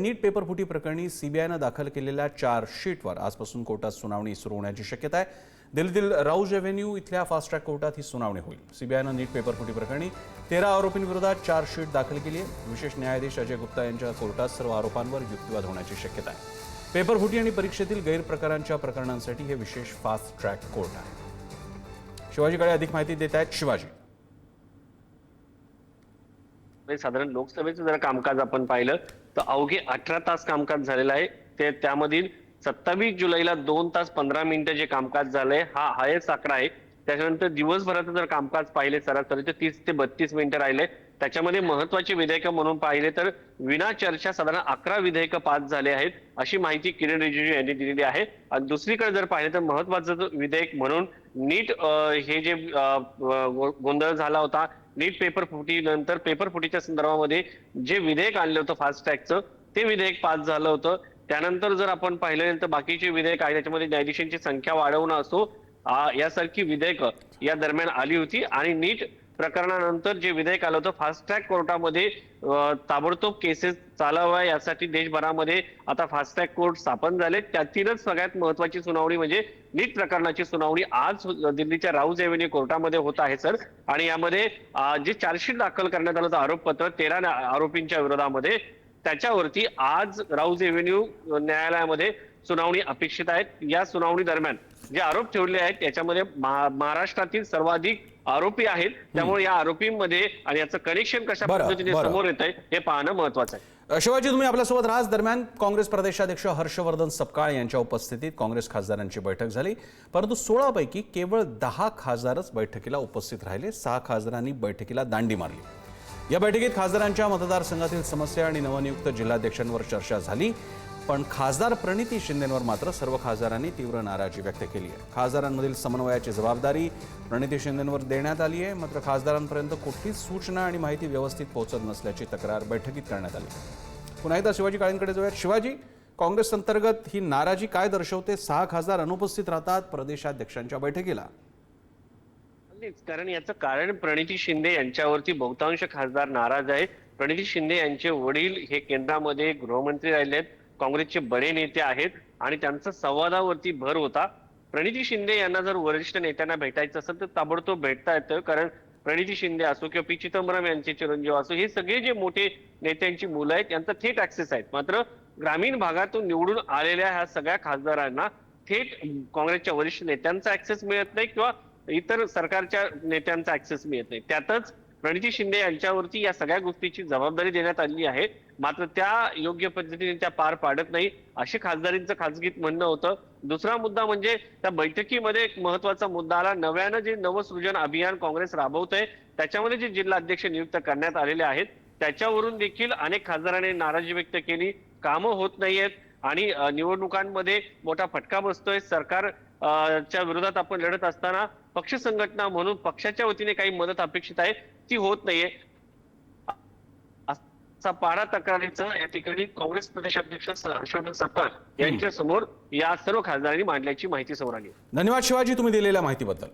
नीट पेपरफुटी प्रकरणी सीबीआयनं दाखल केलेल्या चार्जशीटवर आजपासून कोर्टात सुनावणी सुरू होण्याची शक्यता आहे। दिल्लीतील राऊज एव्हेन्यू इथल्या फास्ट ट्रॅक कोर्टात ही सुनावणी होईल। सीबीआयनं नीट पेपरफुटी प्रकरणी 13 आरोपींविरोधात चार्जशीट दाखल केली आहे। विशेष न्यायाधीश अजय गुप्ता यांच्या कोर्टात सर्व आरोपांवर युक्तिवाद होण्याची शक्यता आहे। पेपरफुटी आणि परीक्षेतील गैरप्रकारांच्या प्रकरणांसाठी हे विशेष फास्ट ट्रॅक कोर्ट आहे। शिवाजीकडे अधिक माहिती देत आहेत शिवाजी। साधारण लोकसभेचं जर कामकाज आपण पाहिलं तर अवघे 18 तास कामकाज झालेलं आहे। ते त्यामधील 27 जुलैला 2 तास 15 मिनिटं जे कामकाज झालंय हा हायेस्ट आकडा आहे। त्याच्यानंतर दिवसभराचं जर कामकाज पाहिले सरासरी तर 30 ते 32 मिनिटं राहिले। त्याच्यामध्ये महत्त्वाची विधेयकं म्हणून पाहिले तर विना चर्चा साधारण 11 विधेयकं पास झाले आहेत, अशी माहिती किरण रिजिजू यांनी दिलेली आहे। आणि दुसरीकडे जर पाहिले तर महत्त्वाचं विधेयक म्हणून नीट हे जे गोंधळ झाला होता, नीट पेपर फुटी नंतर पेपर फुटीच्या संदर्भामध्ये जे विधेयक आणलं होतं फास्ट ट्रॅकचं ते विधेयक पास झालं होतं। त्यानंतर जर आपण पाहिलं तर बाकीचे विधेयक आहे त्याच्यामध्ये न्यायाधीशांची संख्या वाढवणं असो यासारखी विधेयकं या दरम्यान आली होती। आणि नीट प्रकरणानंतर जे विधेयक आलं होतं फास्ट ट्रॅक कोर्टामध्ये ताबडतोब केसेस चालवा यासाठी देशभरामध्ये आता फास्ट ट्रॅक कोर्ट स्थापन झाले। त्यातीलच सगळ्यात महत्त्वाची सुनावणी म्हणजे नीट प्रकरणाची सुनावणी आज दिल्लीच्या राऊज एव्हेन्यू कोर्टामध्ये होत आहे सर। आणि यामध्ये जे चार्जशीट दाखल करण्यात आलं होतं आरोपपत्र 13 आरोपींच्या विरोधामध्ये त्याच्यावरती आज राऊज एव्हेन्यू न्यायालयामध्ये सुनावणी अपेक्षित आहे। या सुनावणी दरम्यान जे आरोप ठेवले आहेत त्याच्यामध्ये महाराष्ट्रातील सर्वाधिक आरोपी आहेत, त्यामुळे या आरोपींमध्ये आणि याचं कनेक्शन कशा पद्धतीने समोर येत आहे हे पाहणं महत्त्वाचं आहे। शिवाजी, तुम्ही आपल्यासोबत राज दरम्यान काँग्रेस प्रदेशाध्यक्ष हर्षवर्धन सपकाळ यांच्या उपस्थितीत काँग्रेस खासदारांची बैठक झाली, परंतु 16 पैकी केवळ 10 खासदारच बैठकीला उपस्थित राहिले। 6 खासदारांनी बैठकीला दांडी मारली। या बैठकीत खासदारांच्या मतदारसंघातील समस्या आणि नवनियुक्त जिल्हाध्यक्षांवर चर्चा झाली, पण खासदार प्रणिती शिंदेंवर मात्र सर्व खासदारांनी तीव्र नाराजी व्यक्त केली आहे। खासदारांमधील समन्वयाची जबाबदारी प्रणिती शिंदेंवर देण्यात आली आहे, मात्र खासदारांपर्यंत कुठलीच सूचना आणि माहिती व्यवस्थित पोहोचत नसल्याची तक्रार बैठकीत करण्यात आली। पुन्हा एकदा शिवाजी काळेंकडे जाऊयात। शिवाजी, काँग्रेस अंतर्गत ही नाराजी काय दर्शवते? 6 खासदार अनुपस्थित राहतात प्रदेशाध्यक्षांच्या बैठकीला। कारण याचं कारण प्रणिती शिंदे यांच्यावरती बहुतांश खासदार नाराज आहेत। प्रणिती शिंदे यांचे वडील हे केंद्रामध्ये गृहमंत्री राहिले आहेत, काँग्रेसचे बडे नेते आहेत आणि त्यांचा संवादावरती भर होता। प्रणिती शिंदे यांना जर वरिष्ठ नेत्यांना भेटायचं असेल तर ताबडतोब भेटता येतं, कारण प्रणिती शिंदे असो किंवा पी चिदंबरम यांचे चिरंजीव असो हे सगळे जे मोठे नेत्यांची मुलं आहेत त्यांचा थेट ऍक्सेस आहेत। मात्र ग्रामीण भागातून निवडून आलेल्या ह्या सगळ्या खासदारांना थेट काँग्रेसच्या वरिष्ठ नेत्यांचा ऍक्सेस मिळत नाही किंवा इतर सरकारच्या नेत्यांचा ऍक्सेस मिळत नाही। त्यातच प्रणिती शिंदे यांच्यावरती या सगळ्या गोष्टीची जबाबदारी देण्यात आली आहे, मात्र त्या योग्य पद्धतीने त्या पार पाडत नाही असे खासदारींचं खासगीत म्हणणं होतं। दुसरा मुद्दा म्हणजे त्या बैठकीमध्ये एक महत्वाचा मुद्दा आला, नव्यानं जे नवसृजन अभियान काँग्रेस राबवत आहे त्याच्यामध्ये जे जिल्हाध्यक्ष नियुक्त करण्यात आलेले आहेत त्याच्यावरून देखील अनेक खासदारांनी नाराजी व्यक्त केली। कामं होत नाहीयेत आणि निवडणुकांमध्ये मोठा फटका बसतोय। सरकार च्या विरोधात आपण लढत असताना पक्ष संघटना म्हणून पक्षाच्या वतीने काही मदत अपेक्षित आहे ती होत नाहीये असा पाडा तक्रारीचं या ठिकाणी काँग्रेस प्रदेशाध्यक्ष हर्षवर्धन सपकाळ यांच्या समोर या सर्व खासदारांनी मांडल्याची माहिती समोर आली। धन्यवाद शिवाजी, तुम्ही दिलेल्या माहितीबद्दल।